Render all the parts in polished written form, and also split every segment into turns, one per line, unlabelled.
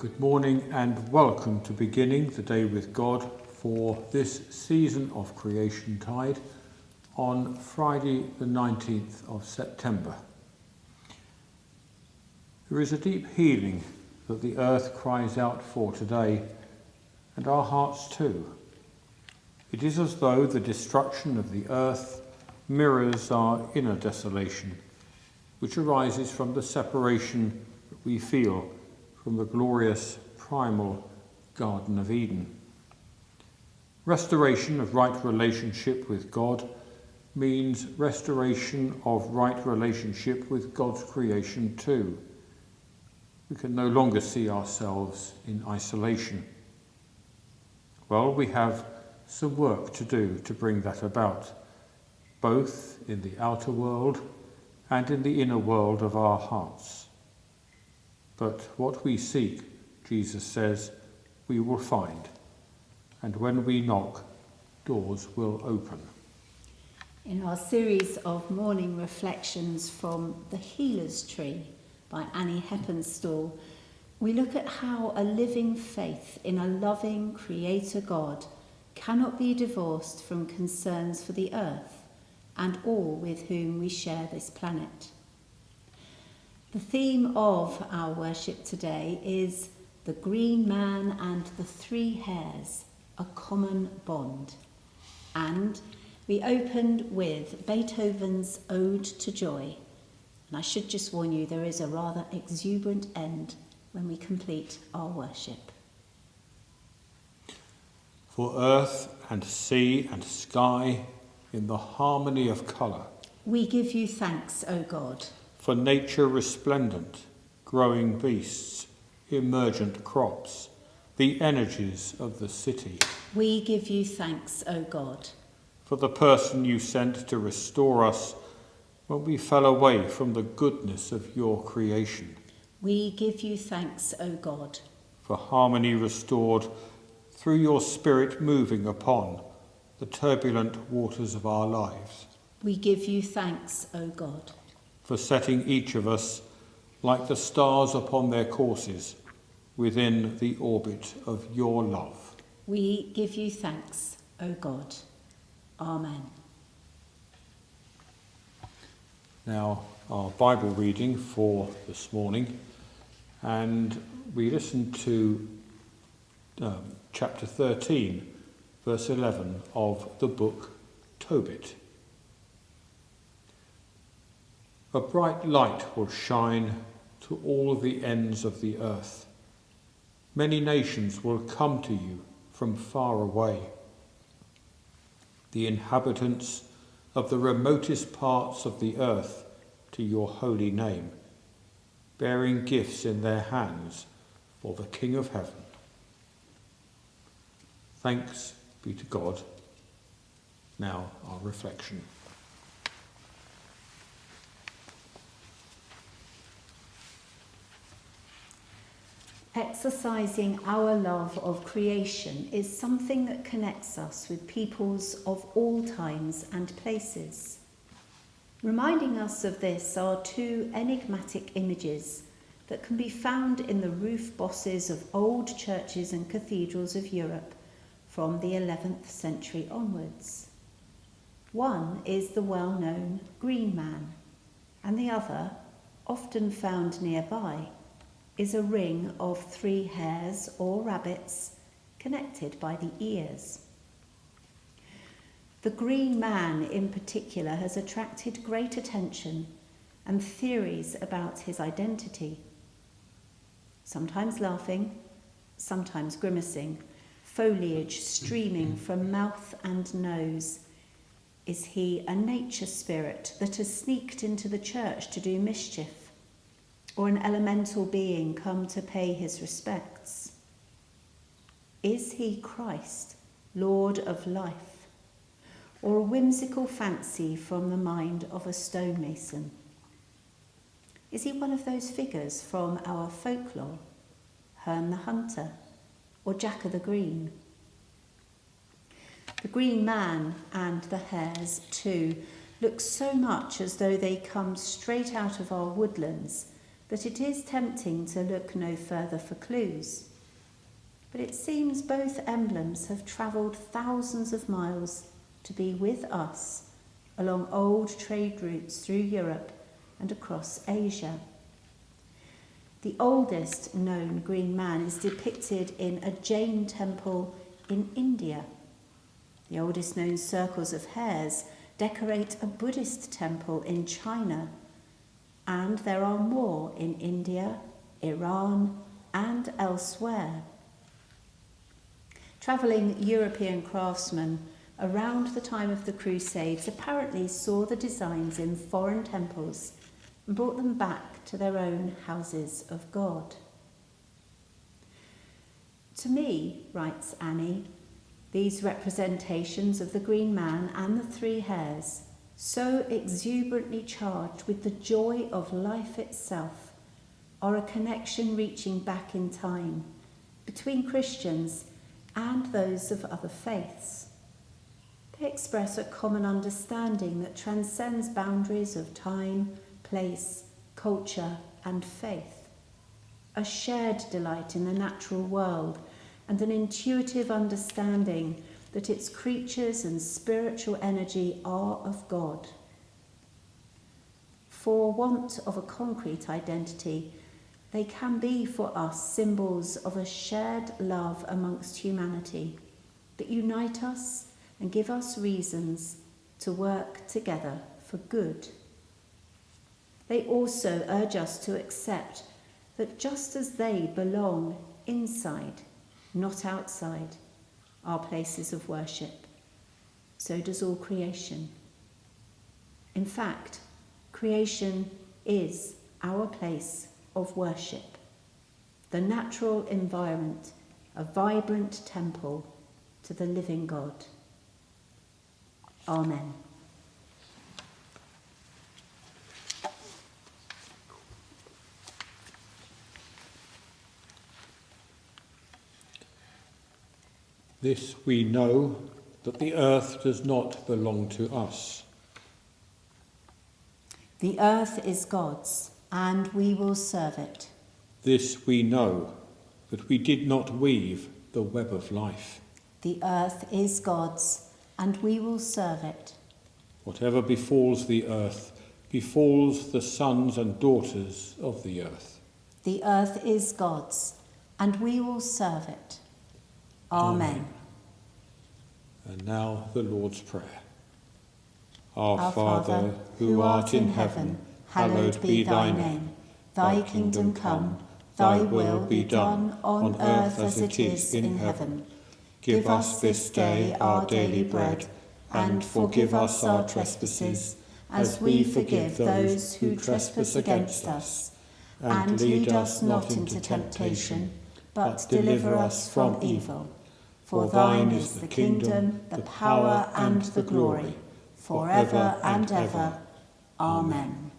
Good morning and welcome to beginning the day with God for this season of Creationtide on Friday the 19th of September. There is a deep healing that the earth cries out for today, and our hearts too. It is as though the destruction of the earth mirrors our inner desolation, which arises from the separation that we feel from the glorious primal Garden of Eden. Restoration of right relationship with God means restoration of right relationship with God's creation too. We can no longer see ourselves in isolation. Well, we have some work to do to bring that about, both in the outer world and in the inner world of our hearts. But what we seek, Jesus says, we will find, and when we knock, doors will open.
In our series of morning reflections from The Healer's Tree by Annie Heppenstall, we look at how a living faith in a loving Creator God cannot be divorced from concerns for the earth and all with whom we share this planet. The theme of our worship today is the green man and the three hares, a common bond. And we opened with Beethoven's Ode to Joy. And I should just warn you, there is a rather exuberant end when we complete our worship.
For earth and sea and sky in the harmony of colour,
we give you thanks, O God.
For nature resplendent, growing beasts, emergent crops, the energies of the city.
We give you thanks, O God.
For the person you sent to restore us when we fell away from the goodness of your creation.
We give you thanks, O God.
For harmony restored through your Spirit moving upon the turbulent waters of our lives.
We give you thanks, O God.
For setting each of us, like the stars upon their courses, within the orbit of your love.
We give you thanks, O God. Amen.
Now, our Bible reading for this morning, and we listen to chapter 13, verse 11 of the book Tobit. A bright light will shine to all the ends of the earth. Many nations will come to you from far away. The inhabitants of the remotest parts of the earth to your holy name, bearing gifts in their hands for the King of Heaven. Thanks be to God. Now our reflection.
Exercising our love of creation is something that connects us with peoples of all times and places. Reminding us of this are two enigmatic images that can be found in the roof bosses of old churches and cathedrals of Europe from the 11th century onwards. One is the well-known green man, and the other, often found nearby, is a ring of three hares or rabbits connected by the ears. The green man in particular has attracted great attention and theories about his identity. Sometimes laughing, sometimes grimacing, foliage streaming from mouth and nose. Is he a nature spirit that has sneaked into the church to do mischief? Or an elemental being come to pay his respects? Is he Christ, Lord of life, or a whimsical fancy from the mind of a stonemason? Is he one of those figures from our folklore, Herne the Hunter, or Jack o' the Green? The green man and the hares, too, look so much as though they come straight out of our woodlands that it is tempting to look no further for clues. But it seems both emblems have travelled thousands of miles to be with us along old trade routes through Europe and across Asia. The oldest known green man is depicted in a Jain temple in India. The oldest known circles of hares decorate a Buddhist temple in China, and there are more in India, Iran, and elsewhere. Travelling European craftsmen around the time of the Crusades apparently saw the designs in foreign temples and brought them back to their own houses of God. To me, writes Annie, these representations of the green man and the three hares, so exuberantly charged with the joy of life itself, are a connection reaching back in time between Christians and those of other faiths. They express a common understanding that transcends boundaries of time, place, culture, and faith. A shared delight in the natural world and an intuitive understanding that its creatures and spiritual energy are of God. For want of a concrete identity, they can be for us symbols of a shared love amongst humanity that unite us and give us reasons to work together for good. They also urge us to accept that just as they belong inside, not outside, our places of worship, so does all creation. In fact, creation is our place of worship, the natural environment, a vibrant temple to the living God. Amen.
This we know, that the earth does not belong to us.
The earth is God's, and we will serve it.
This we know, that we did not weave the web of life.
The earth is God's, and we will serve it.
Whatever befalls the earth befalls the sons and daughters of the earth.
The earth is God's, and we will serve it. Amen.
And now the Lord's Prayer. Our
Father, who art in heaven, hallowed be thy name. Thy kingdom come, thy will be done on earth as it is in heaven. Give us this day our daily bread, and forgive us our trespasses, as we forgive those who trespass against us. And lead us not into temptation, but deliver us from evil. For thine is the kingdom, the power, and the glory, forever and ever. Amen.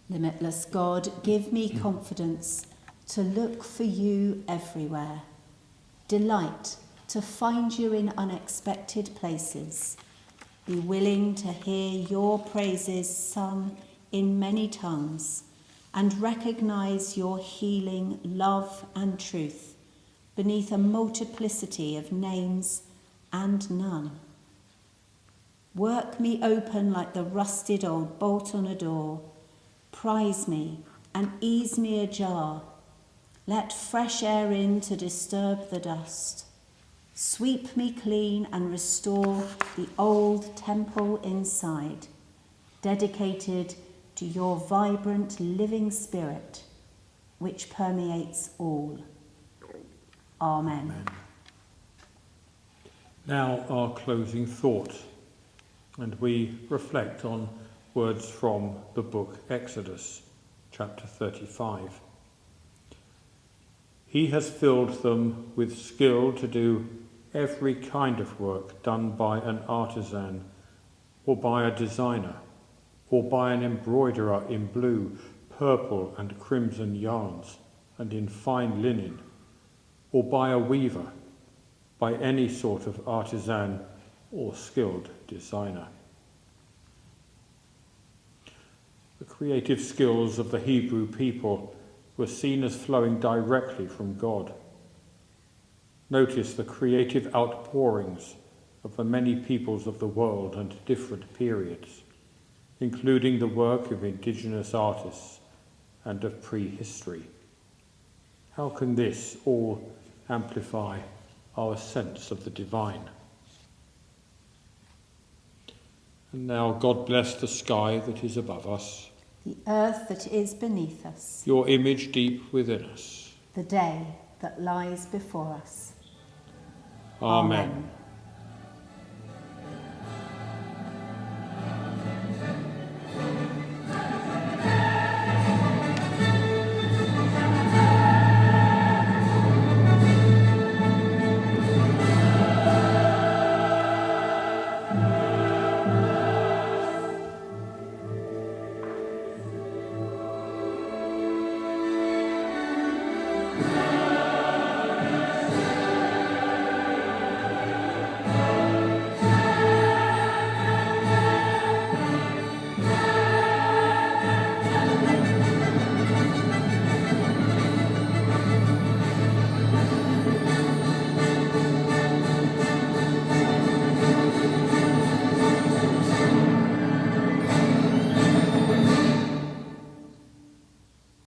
Limitless God, give me confidence to look for you everywhere. Delight to find you in unexpected places. Be willing to hear your praises sung in many tongues, and recognize your healing love and truth beneath a multiplicity of names and none. Work me open like the rusted old bolt on a door. Prise me and ease me ajar. Let fresh air in to disturb the dust. Sweep me clean and restore the old temple inside, dedicated to your vibrant living spirit, which permeates all. Amen.
Now our closing thought, and we reflect on words from the book Exodus, chapter 35. He has filled them with skill to do every kind of work done by an artisan, or by a designer, or by an embroiderer in blue, purple and crimson yarns, and in fine linen, or by a weaver, by any sort of artisan or skilled designer. The creative skills of the Hebrew people were seen as flowing directly from God. Notice the creative outpourings of the many peoples of the world and different periods, including the work of indigenous artists and of prehistory. How can this all amplify our sense of the divine? And now, God bless the sky that is above us,
the earth that is beneath us,
your image deep within us.
the day that lies before us.
Amen.
Amen.